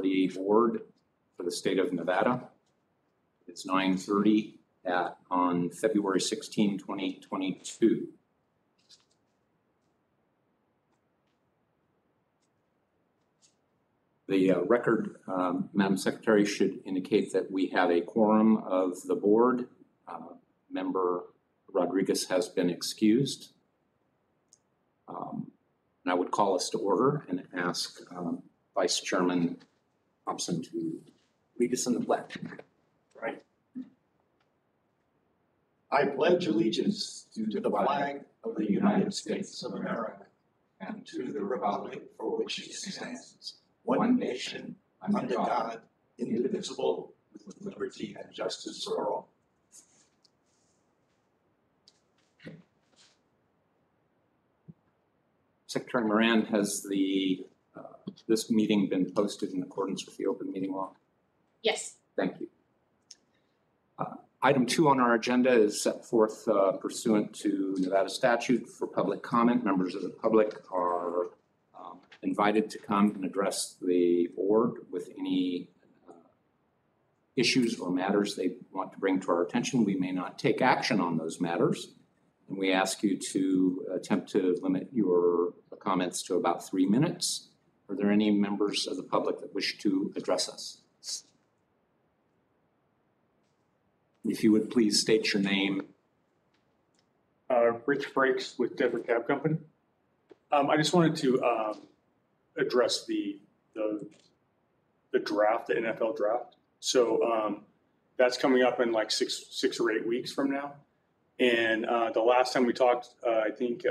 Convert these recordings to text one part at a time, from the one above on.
Authority Board for the state of Nevada. It's 9:30 on February 16, 2022. The record, Madam Secretary, should indicate that we have a quorum of the board. Member Rodriguez has been excused. And I would call us to order and ask Vice Chairman Thompson to lead us in the pledge. Right. I pledge allegiance to the flag of the United States of America and to the republic for which it stands, one nation, under God, indivisible, with liberty and justice for all. Secretary Moran, has this meeting been posted in accordance with the open meeting law? Yes. Thank you. Item 2 on our agenda is set forth pursuant to Nevada statute for public comment. Members of the public are invited to come and address the board with any issues or matters they want to bring to our attention. We may not take action on those matters, and we ask you to attempt to limit your comments to about 3 minutes. Are there any members of the public that wish to address us? If you would please state your name. Rich Frakes with Denver Cab Company. I just wanted to address the draft, the NFL draft. So that's coming up in like six or 8 weeks from now. And the last time we talked, I think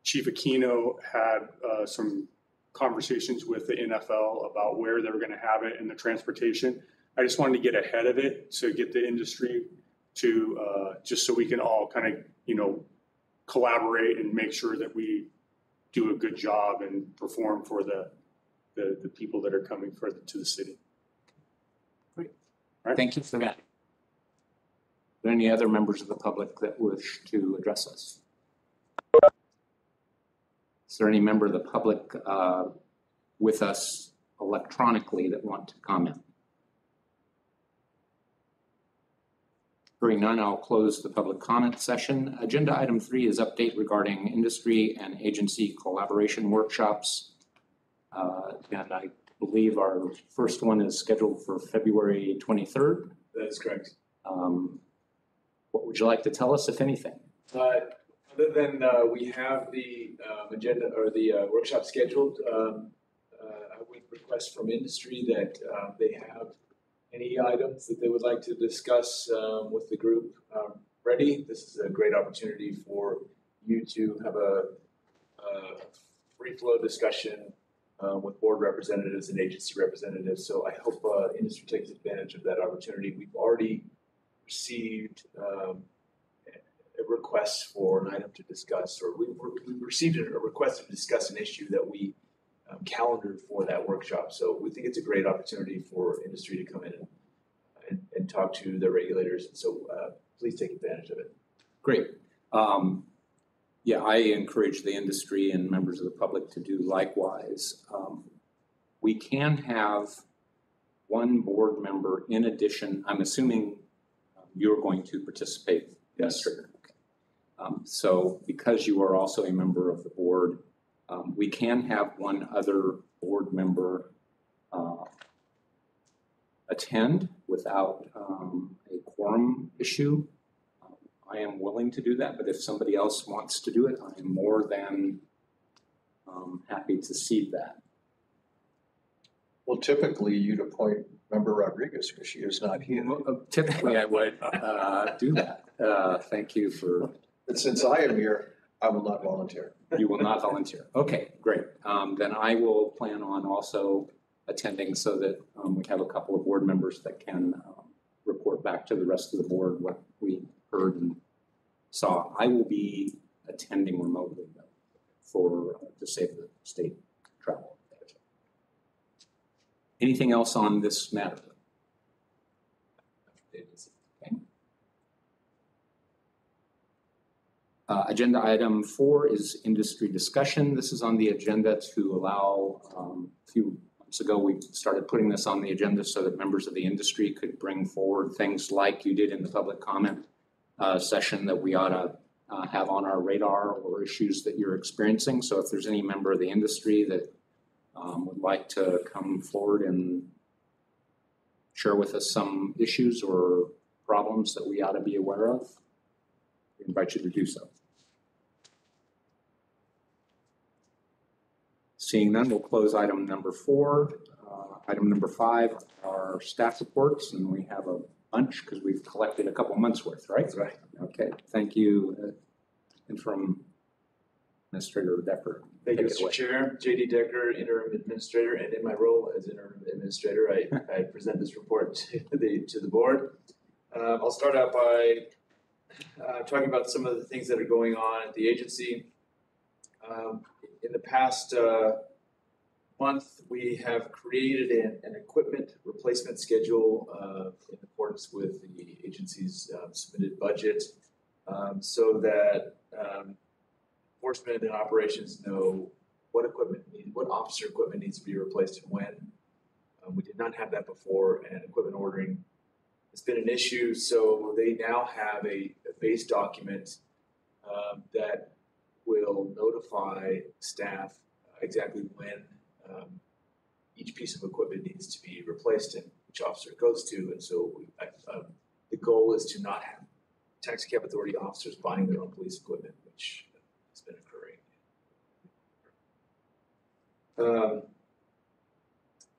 Chief Aquino had some conversations with the NFL about where they were going to have it and the transportation. I just wanted to get ahead of it to get the industry to just so we can all kind of, collaborate and make sure that we do a good job and perform for the people that are coming to the city. Great. All right. Thank you for that. Are there any other members of the public that wish to address us? Is there any member of the public with us electronically that want to comment? Hearing none, I'll close the public comment session. Agenda item 3 is update regarding industry and agency collaboration workshops. And I believe our first one is scheduled for February 23rd. That is correct. What would you like to tell us, if anything? Other than we have the agenda or the workshop scheduled, I would request from industry that they have any items that they would like to discuss with the group ready. This is a great opportunity for you to have a free flow discussion with board representatives and agency representatives. So I hope industry takes advantage of that opportunity. We've already received a request for an item to discuss, or we received a request to discuss an issue that we calendared for that workshop. So we think it's a great opportunity for industry to come in and talk to the regulators. And so please take advantage of it. Great. Yeah, I encourage the industry and members of the public to do likewise. We can have one board member in addition. I'm assuming you're going to participate. Yes. So because you are also a member of the board, we can have one other board member attend without a quorum issue. I am willing to do that, but if somebody else wants to do it, I am more than happy to cede that. Well, typically you'd appoint Member Rodriguez because she is not here. Well, typically I would do that. Thank you for... But since I am here, I will not volunteer. You will not volunteer. Okay, great. Then I will plan on also attending so that we have a couple of board members that can report back to the rest of the board what we heard and saw. I will be attending remotely though, to save the state travel. Anything else on this matter? Okay. Agenda item 4 is industry discussion. This is on the agenda to allow, a few months ago, we started putting this on the agenda so that members of the industry could bring forward things like you did in the public comment session that we ought to have on our radar or issues that you're experiencing. So if there's any member of the industry that would like to come forward and share with us some issues or problems that we ought to be aware of, we invite you to do so. Seeing none, we'll close item number 4. Item number 5 are staff reports, and we have a bunch because we've collected a couple months worth, right? That's right. Okay, thank you, Interim Administrator Decker. Thank you, Take it Mr. away. Chair. J.D. Decker, Interim Administrator, and in my role as Interim Administrator, I present this report to the board. I'll start out by talking about some of the things that are going on at the agency. In the past month, we have created an equipment replacement schedule in accordance with the agency's submitted budget, so that enforcement and operations know what officer equipment needs to be replaced and when. We did not have that before, and equipment ordering has been an issue. So they now have a base document that will notify staff exactly when each piece of equipment needs to be replaced and which officer it goes to. And so the goal is to not have taxi cab authority officers buying their own police equipment, which has been occurring.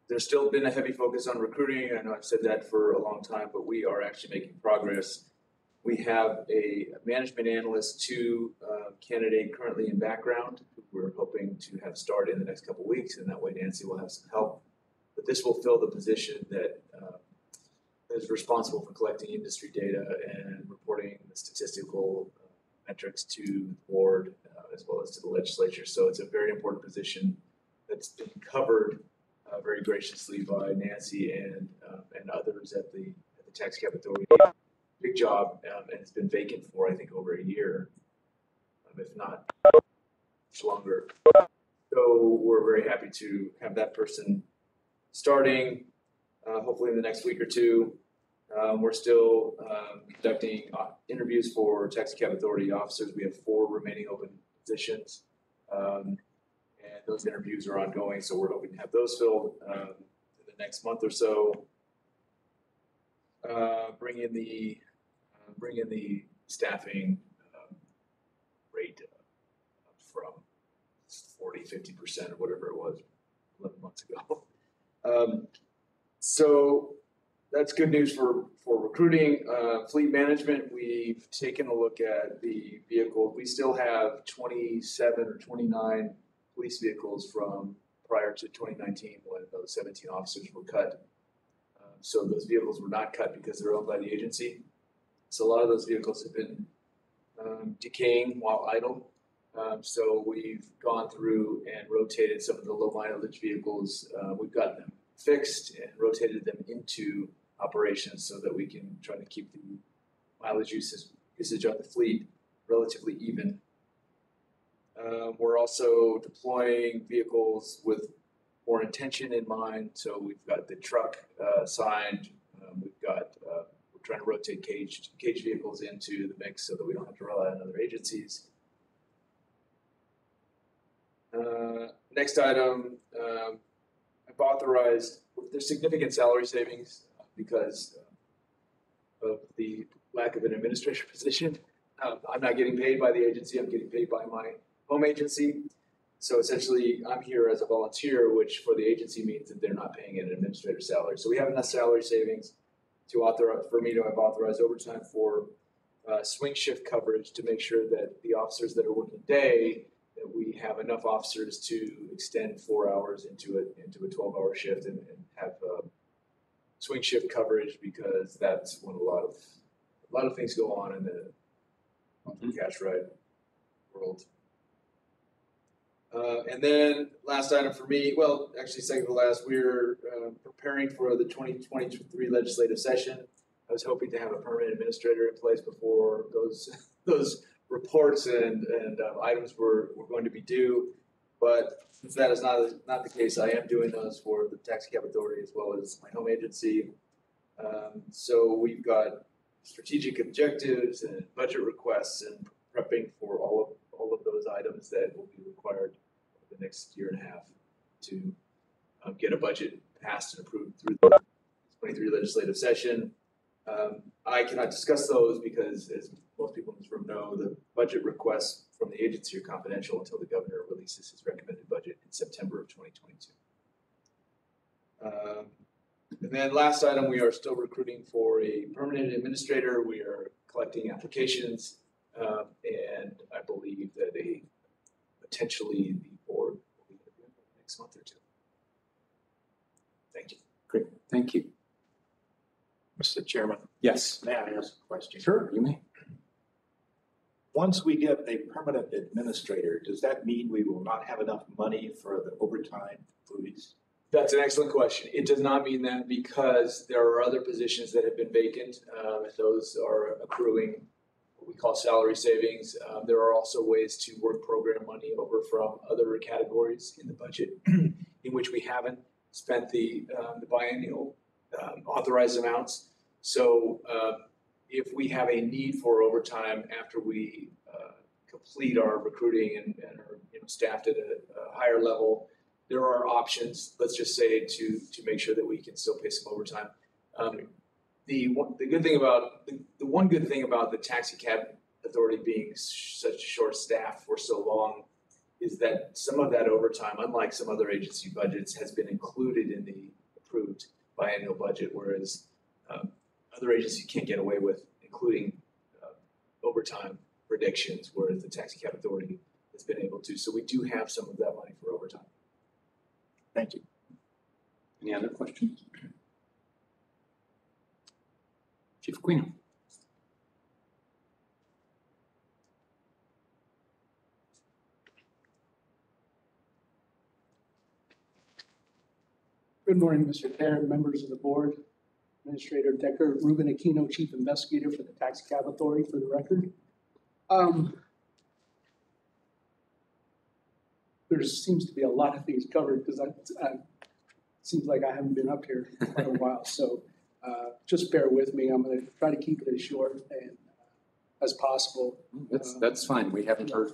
There's still been a heavy focus on recruiting. I know I've said that for a long time, but we are actually making progress. We have a management analyst 2 candidate currently in background, who we're hoping to have start in the next couple of weeks, and that way Nancy will have some help. But this will fill the position that is responsible for collecting industry data and reporting the statistical metrics to the board as well as to the legislature. So it's a very important position that's been covered very graciously by Nancy and others at the Tax Cap Authority. Big job, and it's been vacant for I think over a year, if not much longer. So we're very happy to have that person starting, hopefully in the next week or two. We're still conducting interviews for Taxi Cab Authority officers. We have 4 remaining open positions, and those interviews are ongoing. So we're hoping to have those filled in the next month or so. Bring in the staffing rate from 40-50% or whatever it was 11 months ago. So that's good news for recruiting. Fleet management, we've taken a look at the vehicle. We still have 27 or 29 police vehicles from prior to 2019 when those 17 officers were cut. So those vehicles were not cut because they're owned by the agency. So a lot of those vehicles have been decaying while idle. So we've gone through and rotated some of the low mileage vehicles. We've got them fixed and rotated them into operations so that we can try to keep the mileage usage of the fleet relatively even. We're also deploying vehicles with more intention in mind. So we've got the truck signed. We're trying to rotate cage vehicles into the mix so that we don't have to rely on other agencies. Next item, I've authorized, there's significant salary savings because of the lack of an administrator position. I'm not getting paid by the agency, I'm getting paid by my home agency. So essentially, I'm here as a volunteer, which for the agency means that they're not paying an administrator salary. So we have enough salary savings for me to have authorized overtime for swing shift coverage to make sure that the officers that are working day, that we have enough officers to extend 4 hours into a 12-hour shift and have swing shift coverage, because that's when a lot of things go on in the cash ride world. And then last item for me, well, actually second to last, we're preparing for the 2023 legislative session. I was hoping to have a permanent administrator in place before those reports and items were going to be due. But since that is not the case, I am doing those for the Taxi Cab Authority as well as my home agency. So we've got strategic objectives and budget requests and prepping for all of those items that will be required over the next year and a half to get a budget passed and approved through the 23 legislative session. I cannot discuss those because, as most people in this room know, the budget requests from the agency are confidential until the governor releases his recommended budget in September of 2022. And then last item, we are still recruiting for a permanent administrator. We are collecting applications, and I believe that potentially the board will be interviewing next month or two. Thank you. Great, thank you. Mr. Chairman, Yes. may I ask a question? Sure, you may. Once we get a permanent administrator, does that mean we will not have enough money for the overtime employees? That's an excellent question. It does not mean that because there are other positions that have been vacant, and those are accruing what we call salary savings. There are also ways to work program money over from other categories in the budget in which we haven't spent the biennial authorized amounts. So if we have a need for overtime after we complete our recruiting and are staffed at a higher level, there are options, let's just say, to make sure that we can still pay some overtime. The one good thing about the Taxi Cab Authority being such short staff for so long is that some of that overtime, unlike some other agency budgets, has been included in the approved biannual budget, whereas other agencies can't get away with including overtime predictions, whereas the Taxi Cab Authority has been able to. So we do have some of that money for overtime. Thank you. Any other questions? Chief Aquino. Good morning, Mr. Chair, members of the board, Administrator Decker, Ruben Aquino, Chief Investigator for the Taxi Cab Authority, for the record. There seems to be a lot of things covered because it seems like I haven't been up here for quite a while. So just bear with me. I'm going to try to keep it as short and as possible. That's fine. We haven't heard.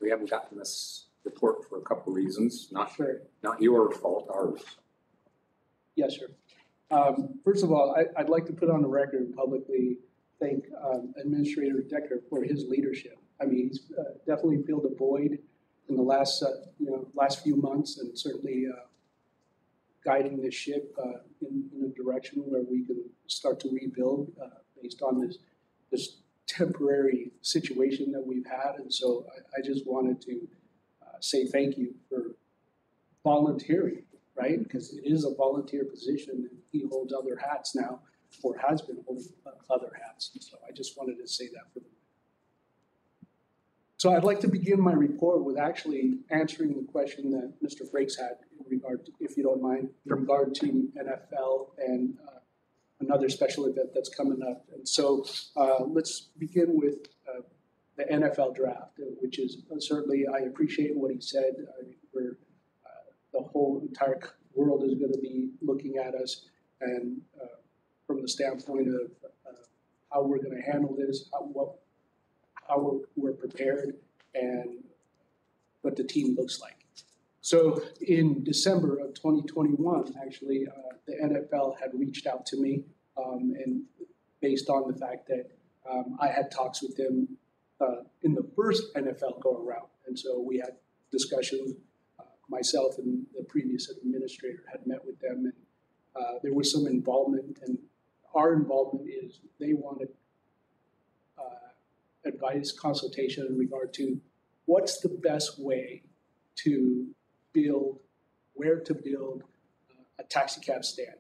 We haven't gotten this report for a couple of reasons. Not your fault, ours. Yes, sir. First of all, I'd like to put on the record and publicly thank Administrator Decker for his leadership. I mean, he's definitely filled a void in the last few months, and certainly guiding this ship in a direction where we can start to rebuild based on this temporary situation that we've had. And so I just wanted to say thank you for volunteering, right? Because it is a volunteer position, and he holds other hats now, or has been holding other hats. And so I just wanted to say that for them. So I'd like to begin my report with actually answering the question that Mr. Frakes had in regard to, if you don't mind, in regard to NFL and another special event that's coming up. And so let's begin with the NFL draft, which is certainly, I appreciate what he said. Where the whole entire world is going to be looking at us, and from the standpoint of how we're going to handle this, how we're prepared, and what the team looks like. So in December of 2021, actually, the NFL had reached out to me, and based on the fact that I had talks with them in the first NFL go around, and so we had discussions. Myself and the previous administrator had met with them, and there was some involvement, and our involvement is they wanted advice, consultation in regard to what's the best way to build, where to build a taxi cab stand.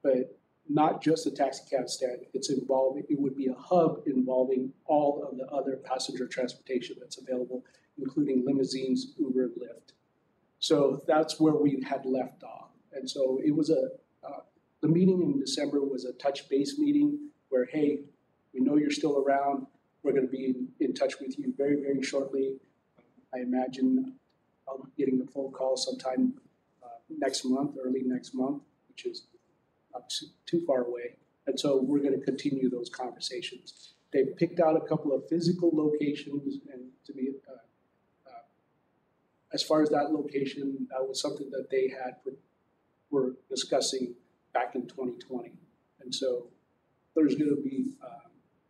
But not just a taxi cab stand, it would be a hub involving all of the other passenger transportation that's available, including limousines, Uber, and Lyft. So that's where we had left off. And so it was the meeting in December was a touch base meeting where, hey, we know you're still around. we're going to be in touch with you very, very shortly. I imagine I'll be getting a phone call sometime next month, early next month, which is not too far away. And so we're going to continue those conversations. They've picked out a couple of physical locations, and to be, as far as that location, that was something that they were discussing back in 2020. And so there's going to be,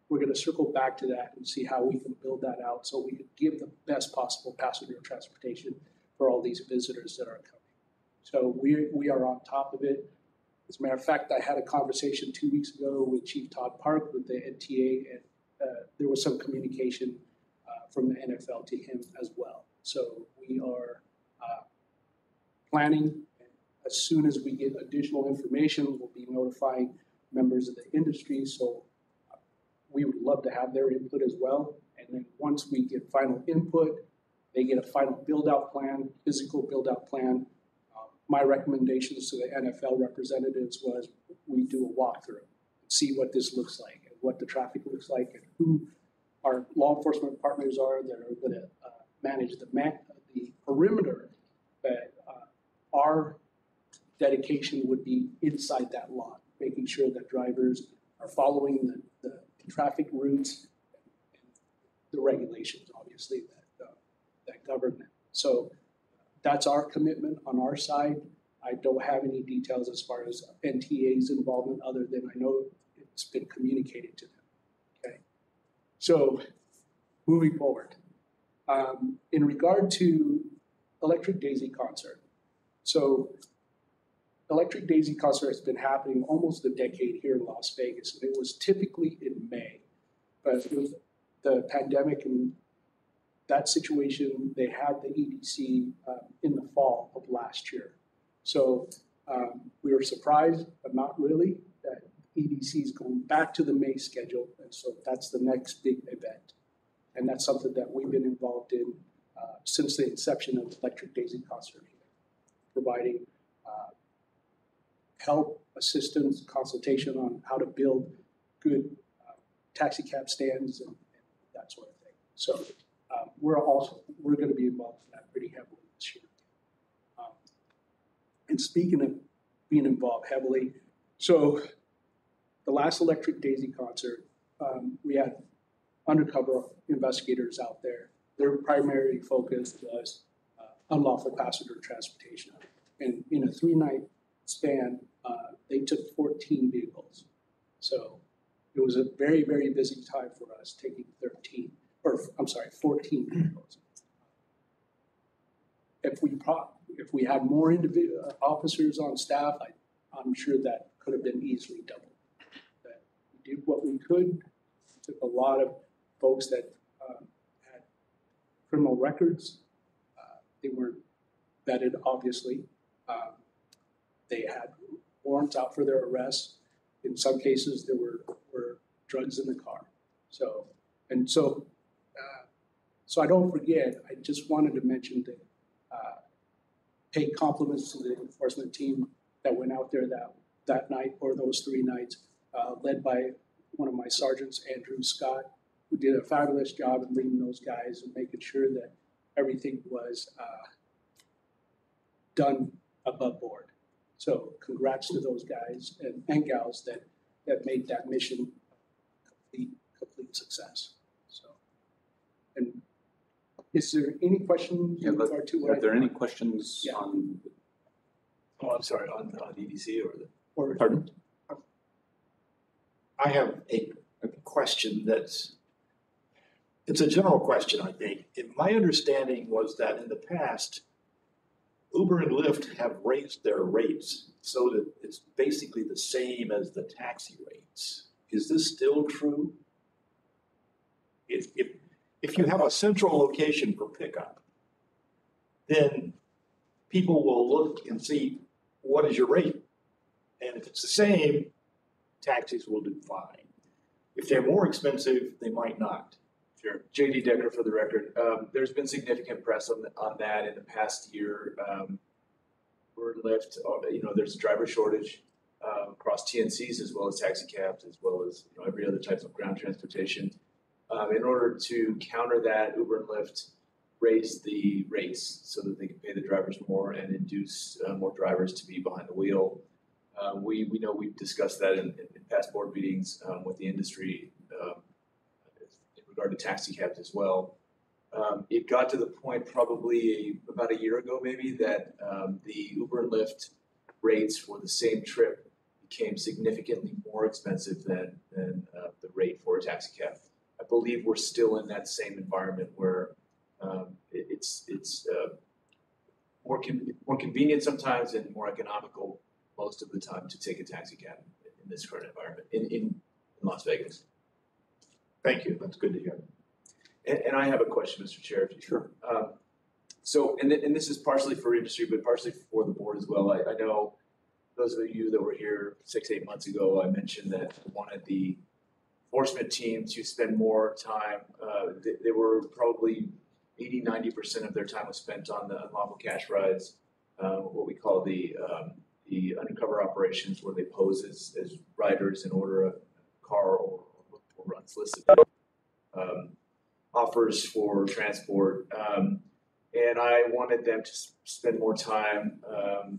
we're going to circle back to that and see how we can build that out so we can give the best possible passenger transportation for all these visitors that are coming. So we are on top of it. As a matter of fact, I had a conversation 2 weeks ago with Chief Todd Park with the NTA, and there was some communication from the NFL to him as well. So we are planning. As soon as we get additional information, we'll be notifying members of the industry. So we would love to have their input as well. And then once we get final input, they get a final build-out plan, physical build-out plan. My recommendations to the NFL representatives was we do a walkthrough, see what this looks like and what the traffic looks like and who our law enforcement partners are that are going to manage the perimeter. But our dedication would be inside that lot, making sure that drivers are following the traffic routes and the regulations, obviously, that govern them. So that's our commitment on our side. I don't have any details as far as NTA's involvement other than I know it's been communicated to them. Okay. So moving forward, in regard to Electric Daisy Concert. So Electric Daisy Concert has been happening almost a decade here in Las Vegas, and it was typically in May. But with the pandemic and that situation, they had the EDC in the fall of last year. So we were surprised, but not really, that EDC is going back to the May schedule. And so that's the next big event. And that's something that we've been involved in since the inception of Electric Daisy Concert, providing help, assistance, consultation on how to build good taxi cab stands and that sort of thing. So we're going to be involved in that pretty heavily this year. And speaking of being involved heavily, so the last Electric Daisy Concert, we had undercover investigators out there. Their primary focus was unlawful passenger transportation. And in a 3-night span, they took 14 vehicles. So it was a very, very busy time for us taking 14 vehicles. If we had more officers on staff, I'm sure that could have been easily doubled. But we did what we could. We took a lot of folks that had criminal records. They weren't vetted, obviously. They had warrants out for their arrests. In some cases, there were drugs in the car. So I don't forget, I just wanted to mention that pay compliments to the enforcement team that went out there that night or those 3 nights, led by one of my sergeants, Andrew Scott, who did a fabulous job in leading those guys and making sure that everything was done above board. So congrats to those guys and gals that made that mission complete success. So, and is there any questions in regard to what Are there any questions on? Oh, I'm sorry, on EDC or Pardon? I have a question it's a general question, I think. My understanding was that in the past, Uber and Lyft have raised their rates so that it's basically the same as the taxi rates. Is this still true? If you have a central location for pickup, then people will look and see what is your rate. And if it's the same, taxis will do fine. If they're more expensive, they might not. Sure. JD Decker for the record. There's been significant press on that in the past year. Uber and Lyft, there's a driver shortage across TNCs as well as taxi cabs, as well as every other type of ground transportation. In order to counter that, Uber and Lyft raised the rates so that they can pay the drivers more and induce more drivers to be behind the wheel. We know we've discussed that in past board meetings with the industry in regard to taxi cabs as well. It got to the point probably about a year ago maybe that the Uber and Lyft rates for the same trip became significantly more expensive than the rate for a taxi cab. I believe we're still in that same environment where it's more convenient sometimes and more economical most of the time to take a taxi cab in this current environment in Las Vegas. Thank you, that's good to hear. And I have a question, Mr. Chair. If you Sure. So, and this is partially for industry, but partially for the board as well. I know those of you that were here 6-8 months ago, I mentioned that I wanted the enforcement team to spend more time. They were probably 80-90% of their time was spent on the unlawful cash rides, what we call the undercover operations, where they pose as riders and order a car or unsolicited offers for transport. And I wanted them to spend more time, at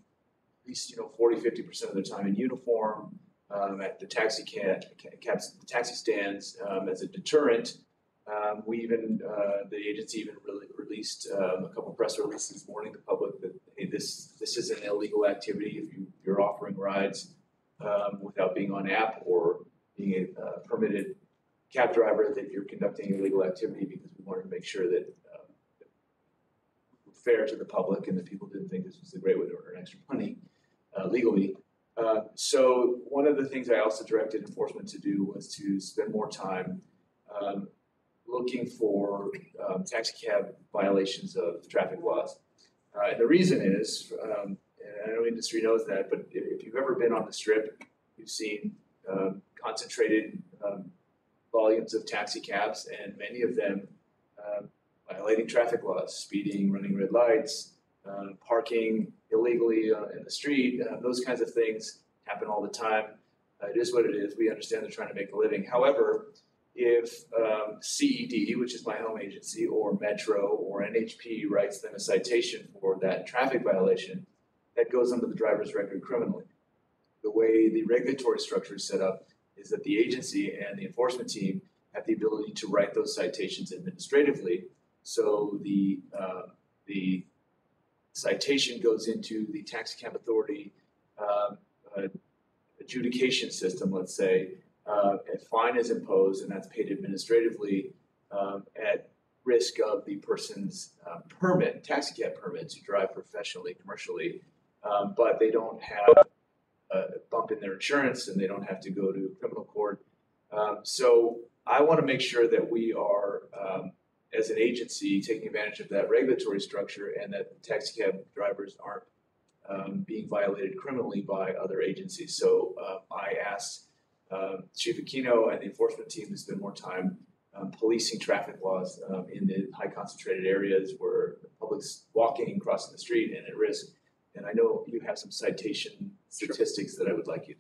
least 40-50% of their time in uniform at the taxi stands as a deterrent. The agency even released a couple press releases warning the public that, hey, this is an illegal activity if you're offering rides without being on app or being a permitted cab driver, that you're conducting illegal activity, because we wanted to make sure that we're fair to the public and that people didn't think this was a great way to earn extra money legally. So one of the things I also directed enforcement to do was to spend more time looking for taxi cab violations of traffic laws. And the reason is, and I know industry knows that, but if you've ever been on the Strip, you've seen concentrated volumes of taxi cabs, and many of them violating traffic laws, speeding, running red lights, parking illegally in the street. Those kinds of things happen all the time. It is what it is. We understand they're trying to make a living. However, if CED, which is my home agency, or Metro or NHP writes them a citation for that traffic violation, that goes under the driver's record criminally. The way the regulatory structure is set up is that the agency and the enforcement team have the ability to write those citations administratively. So the citation goes into the taxi cab authority adjudication system, let's say. A fine is imposed, and that's paid administratively at risk of the person's taxi cab permit to drive professionally, commercially, but they don't have a bump in their insurance and they don't have to go to criminal court. So I want to make sure that we are, as an agency, taking advantage of that regulatory structure, and that taxi cab drivers aren't being violated criminally by other agencies. So I asked Chief Aquino and the enforcement team to spend more time policing traffic laws in the high concentrated areas where the public's walking, crossing the street, and at risk. And I know you have some citation statistics that I would like you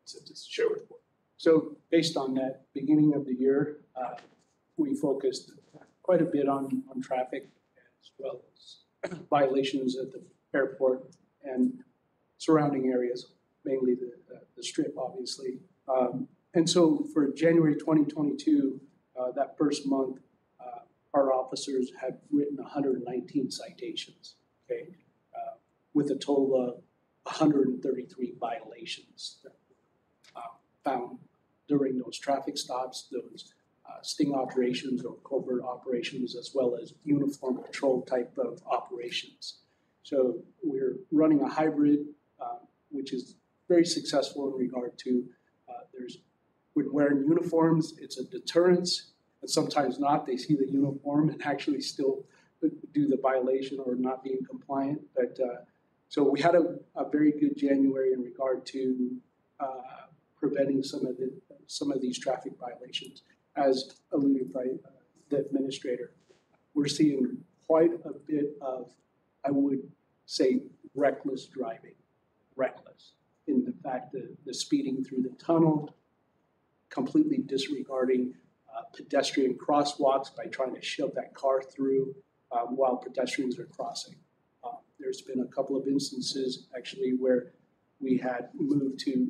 to share with the board. So based on that, beginning of the year, we focused quite a bit on traffic, as well as violations at the airport and surrounding areas, mainly the Strip, obviously. And so for January 2022, that first month, our officers had written 119 citations, okay, with a total of 133 violations that were found during those traffic stops, those sting operations or covert operations, as well as uniform patrol type of operations. So we're running a hybrid, which is very successful in regard to when wearing uniforms, it's a deterrence, and sometimes not. They see the uniform and actually still do the violation or not being compliant. But so we had a very good January in regard to preventing some of these traffic violations. As alluded by the administrator, we're seeing quite a bit of, I would say, reckless driving, in the fact that the speeding through the tunnel, completely disregarding pedestrian crosswalks by trying to shove that car through while pedestrians are crossing. There's been a couple of instances actually where we had moved to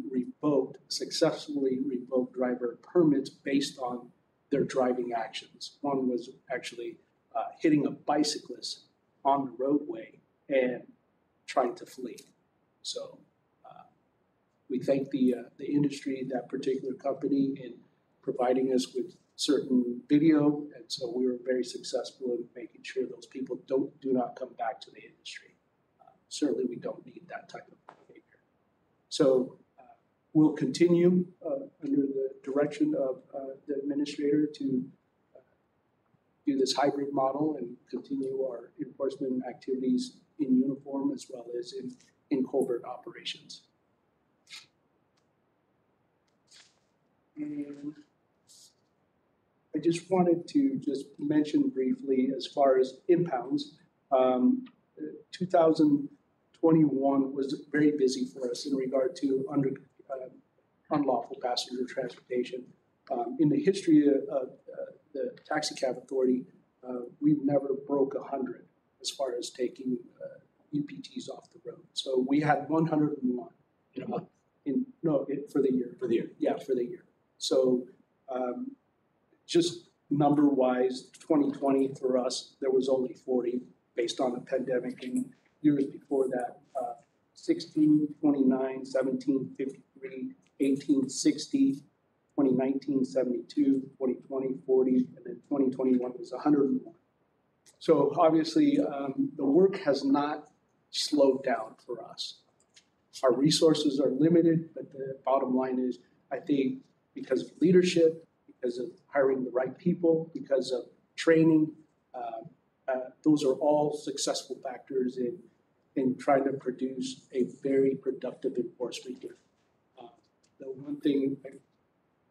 successfully revoke driver permits based on their driving actions. One was actually hitting a bicyclist on the roadway and trying to flee. So we thank the industry, that particular company, in providing us with certain video, and so we were very successful in making sure those people do not come back to the industry. Certainly, we don't need that type of behavior. So we'll continue under the direction of the administrator to do this hybrid model and continue our enforcement activities in uniform as well as in covert operations. And I just wanted to just mention briefly as far as impounds. 2021 was very busy for us in regard to unlawful passenger transportation. In the history of the Taxi Cab Authority, we've never broke 100 as far as taking UPTs off the road. So we had 101 In a month? For the year. For the year? Yeah, for the year. So just number-wise, 2020 for us, there was only 40 based on the pandemic. And years before that, 16, 29, 17, 53, 18, 60, 2019, 72, 2020, 40, and then 2021 was 101. So obviously, the work has not slowed down for us. Our resources are limited, but the bottom line is, I think, because of leadership, because of hiring the right people, because of training, those are all successful factors in trying to produce a very productive enforcement here. The one thing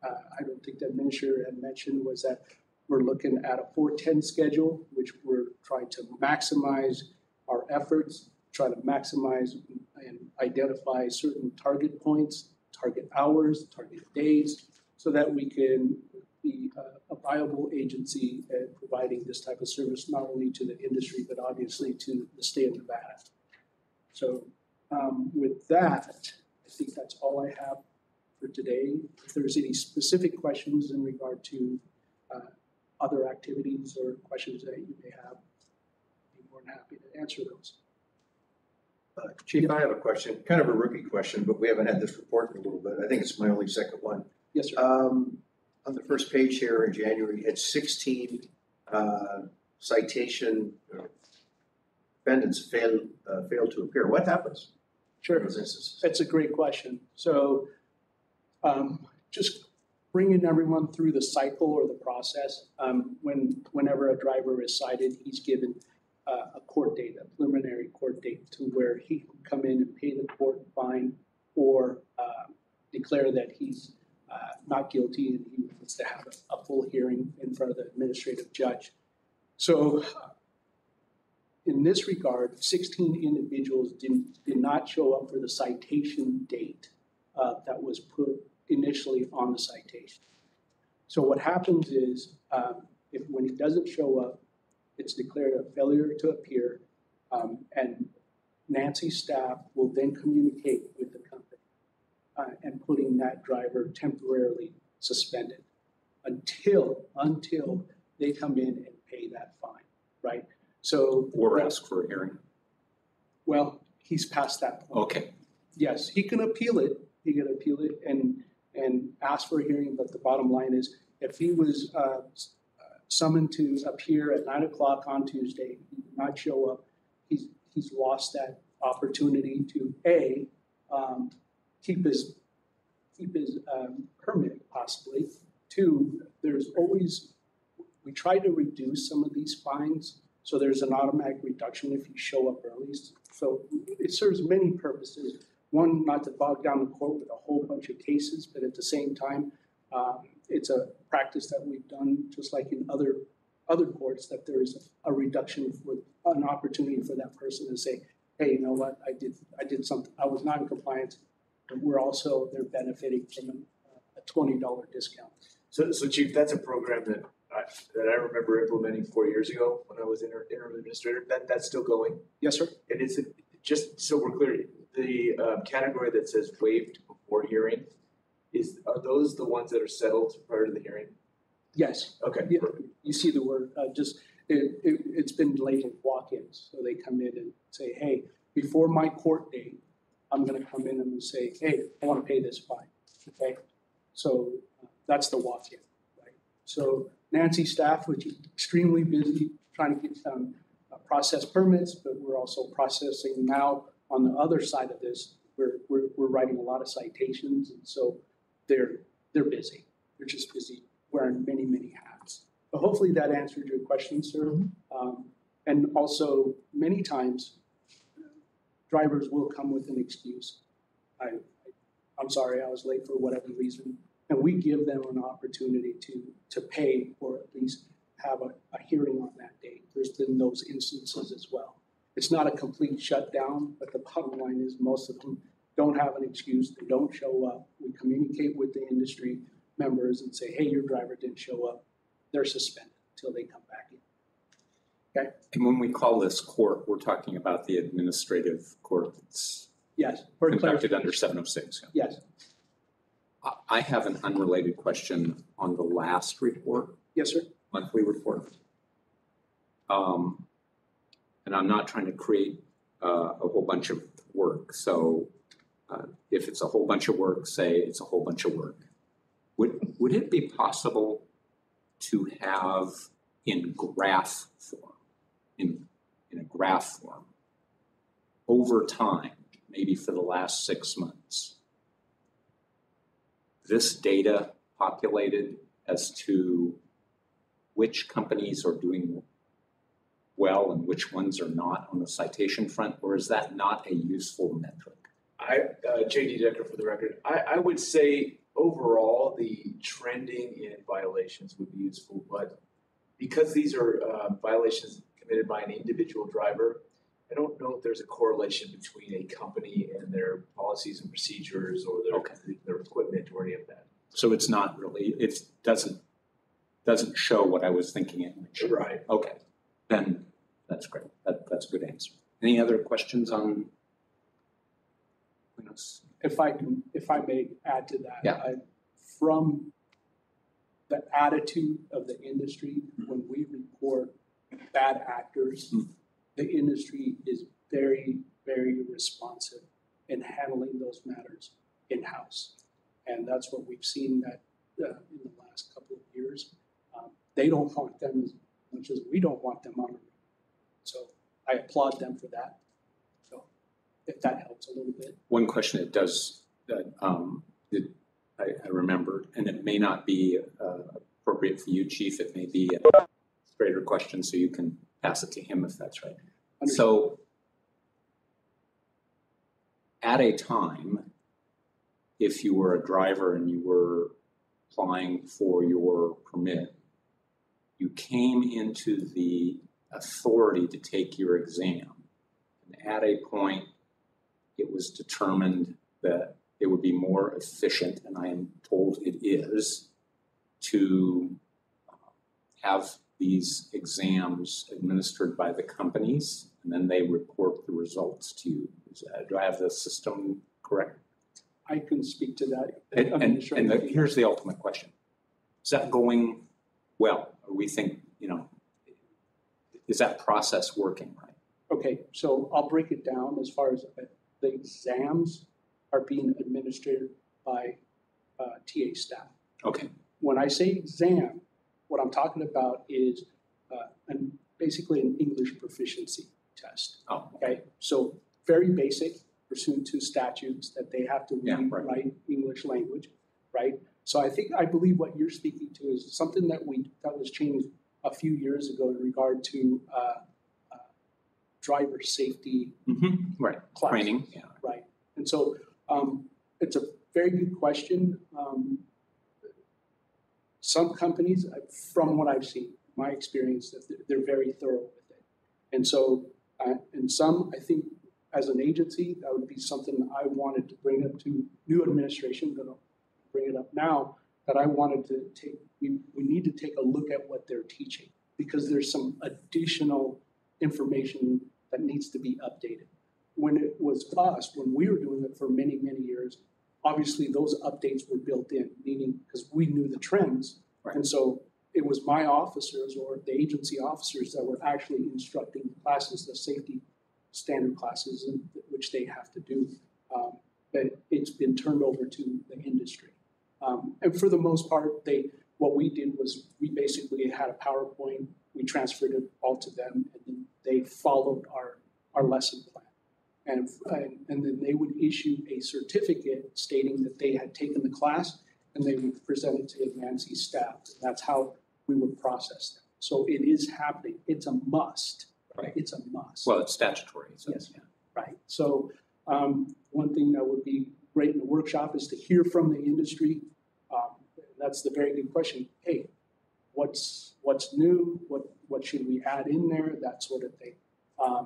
I don't think the administrator had mentioned was that we're looking at a 410 schedule, which we're trying to maximize our efforts, try to maximize and identify certain target points, target hours, target days, so that we can be a viable agency at providing this type of service, not only to the industry, but obviously to the state of Nevada. So with that, I think that's all I have for today. If there's any specific questions in regard to other activities or questions that you may have, I'd be more than happy to answer those. Chief, I have a question, kind of a rookie question, but we haven't had this report in a little bit. I think it's my only second one. Yes, sir. On the first page here in January, you had 16 citation defendants failed to appear. What happens? Sure. in those instances? That's a great question. So just bringing everyone through the cycle or the process. Whenever a driver is cited, he's given a court date, a preliminary court date, to where he can come in and pay the court fine or declare that he's not guilty and he needs to have a full hearing in front of the administrative judge. So in this regard, 16 individuals did not show up for the citation date that was put initially on the citation. So what happens is, when he doesn't show up, it's declared a failure to appear, and Nancy's staff will then communicate with the company and putting that driver temporarily suspended until they come in and pay that fine, right? So Or ask for a hearing. well, he's past that point. Okay. Yes, he can appeal it. He can appeal it and ask for a hearing. But the bottom line is, if he was summoned to appear at 9 o'clock on Tuesday, he did not show up, he's lost that opportunity to keep his permit possibly. Two, we try to reduce some of these fines. So there's an automatic reduction if you show up early. So it serves many purposes. One, not to bog down the court with a whole bunch of cases, but at the same time, it's a practice that we've done just like in other courts, that there's a reduction for an opportunity for that person to say, hey, you know what, I did something, I was not in compliance, but they're benefiting from a $20 discount. So Chief, that's a program that I remember implementing 4 years ago when I was interim administrator. That's still going. Yes, sir? And it's just so we're clear, the category that says waived before hearing, are those the ones that are settled prior to the hearing? Yes. Okay. Yeah, you see the word, it's been labeled walk-ins. So they come in and say, hey, before my court date, I'm gonna come in and say, hey, I wanna pay this fine, okay? So that's the walk-in, right? So Nancy's staff, which is extremely busy trying to get process permits, but we're also processing now on the other side of this. We're writing a lot of citations, and so they're busy. They're just busy wearing many, many hats. But hopefully that answered your question, sir. And also, many times, drivers will come with an excuse. I'm sorry, I was late for whatever reason. And we give them an opportunity to pay or at least have a hearing on that date. There's been those instances as well. It's not a complete shutdown, but the bottom line is most of them don't have an excuse. They don't show up. We communicate with the industry members and say, hey, your driver didn't show up. They're suspended until they come back in. Okay? And when we call this court, we're talking about the administrative court that's Yes. conducted under 706. Yes. I have an unrelated question on the last report, Yes, sir. monthly report. And I'm not trying to create a whole bunch of work. So if it's a whole bunch of work, say it's a whole bunch of work. Would it be possible to have in graph form, in a graph form, over time, maybe for the last 6 months, this data populated as to which companies are doing well and which ones are not on the citation front, or is that not a useful metric? JD Decker for the record. I would say overall the trending in violations would be useful, but because these are violations committed by an individual driver, I don't know if there's a correlation between a company and their policies and procedures or their equipment or any of that. So it's not really, it doesn't show what I was thinking it would show. Right. Okay, then that's great. That's a good answer. Any other questions on? If I may add to that. Yeah. From the attitude of the industry, when we report bad actors, the industry is very, very responsive in handling those matters in-house. And that's what we've seen that in the last couple of years. They don't want them as much as we don't want them on the road. So I applaud them for that. So if that helps a little bit. One question it does that I remembered, and it may not be appropriate for you, Chief. It may be a straighter question, so you can pass it to him if that's right. Understood. So at a time, if you were a driver and you were applying for your permit, you came into the authority to take your exam. And at a point, it was determined that it would be more efficient, and I am told it is, to have these exams administered by the companies, and then they report the results to you. Do I have the system correct? I can speak to that. Here's the ultimate question. Is that going well? Or we think, is that process working right? Okay, so I'll break it down as far as the exams are being administered by TA staff. Okay. When I say exam, what I'm talking about is basically an English proficiency test. Oh, okay. So very basic, pursuant to statutes that they have to read, write English language, right? So I believe what you're speaking to is something that was changed a few years ago in regard to driver safety right class. Training. Yeah. Right. And so it's a very good question. Some companies, from what I've seen, my experience, that they're very thorough with it. And so, and some, I think, as an agency, that would be something I wanted to bring up to new administration, but I'll bring it up now, that I wanted to take, we need to take a look at what they're teaching, because there's some additional information that needs to be updated. When it was us, when we were doing it for many, many years, obviously those updates were built in, meaning because we knew the trends. Right. And so it was my officers or the agency officers that were actually instructing the classes, the safety standard classes, which they have to do. But it's been turned over to the industry. And for the most part, what we did was we basically had a PowerPoint, we transferred it all to them, and then they followed our lesson plan. And then they would issue a certificate stating that they had taken the class, and they would present it to the Nancy staff. That's how we would process them. So it is happening. It's a must. Right. It's a must. Well, it's statutory. So, Yes. yeah. Right. So one thing that would be great in the workshop is to hear from the industry. That's the very good question. Hey, what's new? What should we add in there? That sort of thing.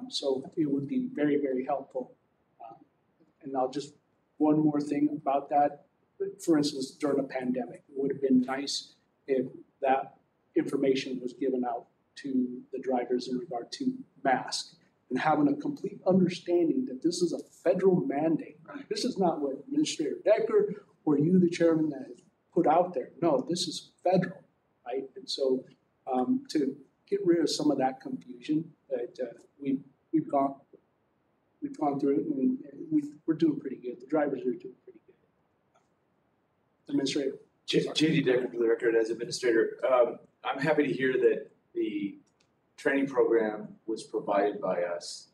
So it would be very, very helpful. And I'll just, one more thing about that. For instance, during a pandemic, it would have been nice if that information was given out to the drivers in regard to masks and having a complete understanding that this is a federal mandate. Right. This is not what Administrator Decker or you, the chairman, that has put out there. No, this is federal, right? And so to get rid of some of that confusion that we've gone through it, and we're doing pretty good. The drivers are doing pretty good. Administrator. JD Decker for the record, as administrator, I'm happy to hear that the training program was provided by us.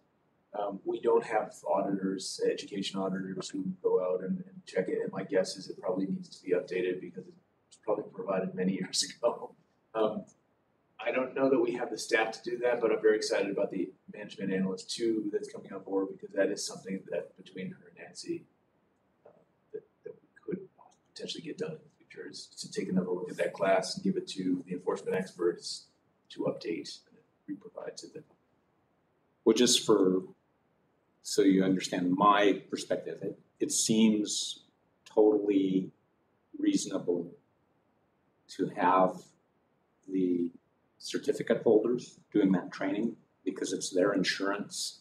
We don't have auditors, education auditors who go out and check it, and my guess is it probably needs to be updated because it was probably provided many years ago. I don't know that we have the staff to do that, but I'm very excited about the management analyst too that's coming on board, because that is something that between her and Nancy that we could potentially get done in the future, is to take another look at that class and give it to the enforcement experts to update and re-provide to them. Well, just so you understand my perspective, it seems totally reasonable to have the certificate holders doing that training because it's their insurance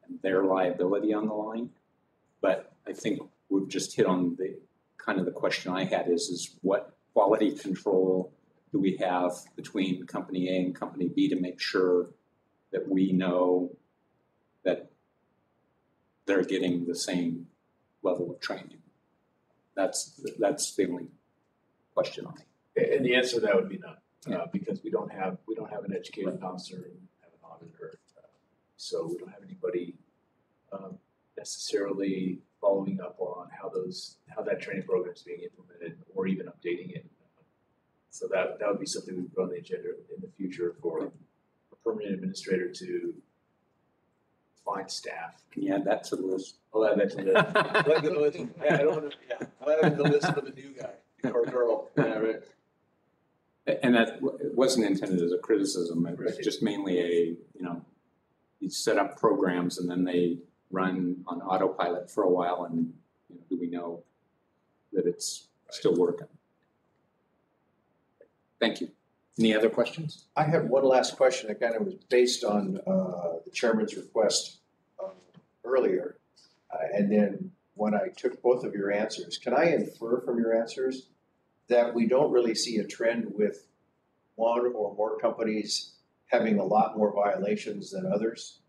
and their liability on the line. But I think we've just hit on the kind of the question I had is what quality control do we have between company A and company B to make sure that we know that they're getting the same level of training? That's the only question I have. And the answer to that would be none. Because we don't have an education officer and have an auditor, so we don't have anybody necessarily following up on how that training program is being implemented or even updating it. So that would be something we put on the agenda in the future for a permanent administrator to find staff. Can you add that to the list? I'll add that to the list. I'll add the list. Yeah, I don't want to. Yeah, I'll add it to the list for the new guy or girl. Yeah, right. And that wasn't intended as a criticism. It was Right. just mainly you set up programs and then they run on autopilot for a while, and do we know that it's still working? Thank you. Any other questions? I have one last question that kind of was based on the chairman's request earlier. And then when I took both of your answers, can I infer from your answers that we don't really see a trend with one or more companies having a lot more violations than others?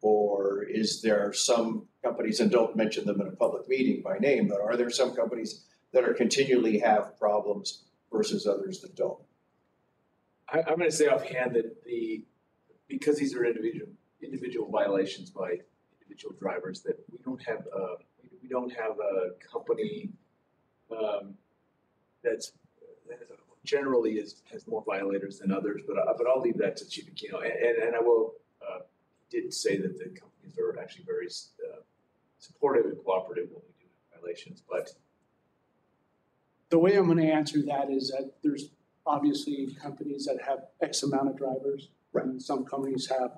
Or is there some companies, and don't mention them in a public meeting by name, but are there some companies that are continually have problems versus others that don't? I'm going to say offhand that because these are individual violations by individual drivers, that we don't have a company that's generally has more violators than others. But I'll leave that to Chief Aquino. And I will did say that the companies are actually very supportive and cooperative when we do have violations. But The way I'm going to answer that is that there's obviously companies that have X amount of drivers. Right. And some companies have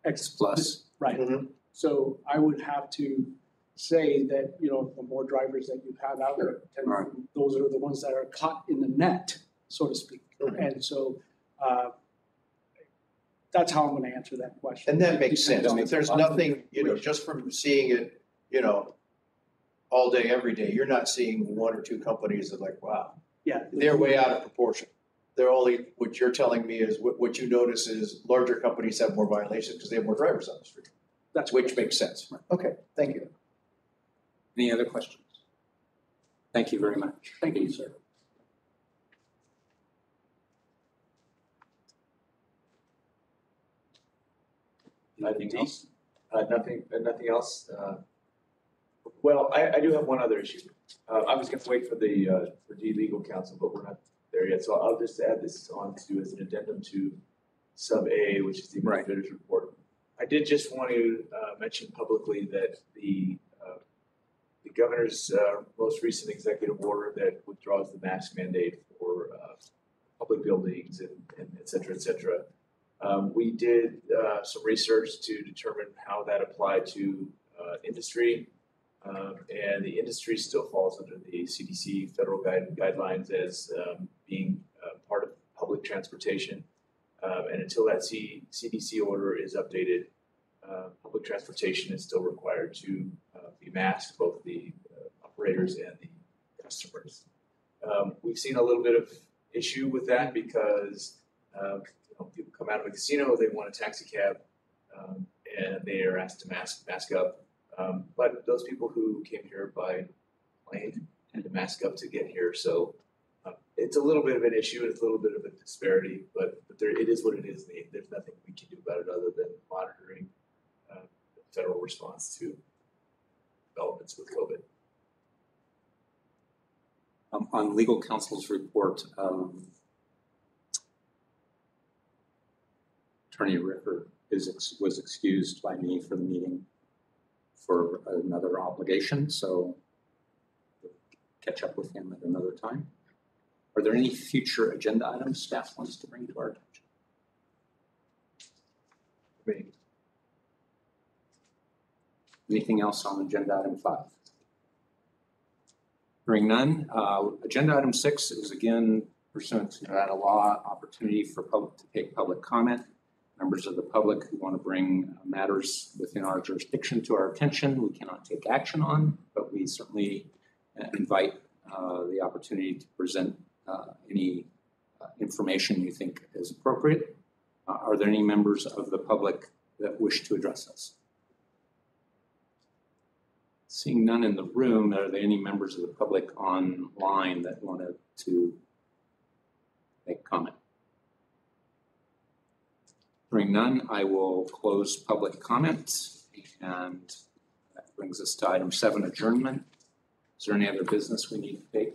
X Plus. Right. Mm-hmm. So I would have to say that, you know, the more drivers that you have out there, Right. those are the ones that are caught in the net, so to speak. And so, that's how I'm gonna answer that question. And that makes sense. Depends on If there's the- nothing, you know, just from seeing it, you know, all day, every day, you're not seeing one or two companies that like, wow, Yeah. they're way out of proportion. They're only, what you're telling me is, what you notice is larger companies have more violations because they have more drivers on the street, That's which correct. makes sense. Okay, thank you. Any other questions? Thank you very much. Thank you, sir. Anything else? Nothing else. Well, I do have one other issue. I was gonna wait for the, for D legal counsel, but we're not there yet, so I'll just add this on to as an addendum to sub A, which is the Right. administrator's report. I did just want to, mention publicly that the governor's, most recent executive order that withdraws the mask mandate for, public buildings and et cetera. We did some research to determine how that applied to industry. And the industry still falls under the CDC federal guidelines as being part of public transportation. And until that CDC order is updated, public transportation is still required to be masked, both the operators and the customers. We've seen a little bit of issue with that because people come out of a casino, they want a taxi cab, and they are asked to mask up. But those people who came here by plane had to mask up to get here, so it's a little bit of an issue, it's a little bit of a disparity, but it is what it is. There's nothing we can do about it other than monitoring the federal response to developments with COVID. On legal counsel's report, Attorney Ricker was excused by me for the meeting for another obligation, so we'll catch up with him at another time. Are there any future agenda items staff wants to bring to our attention? Anything else on agenda item 5? Hearing none, agenda item 6 is again pursuant to Nevada law, opportunity for public to take public comment. Members of the public who want to bring matters within our jurisdiction to our attention, we cannot take action on, but we certainly invite the opportunity to present any information you think is appropriate. Are there any members of the public that wish to address us? Seeing none in the room, are there any members of the public online that wanted to make comment? Hearing none, I will close public comment, and that brings us to item 7, adjournment. Is there any other business we need to take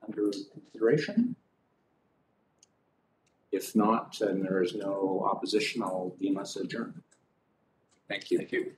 under consideration? If not, and there is no opposition, I'll deem us adjourned. Thank you. Thank you.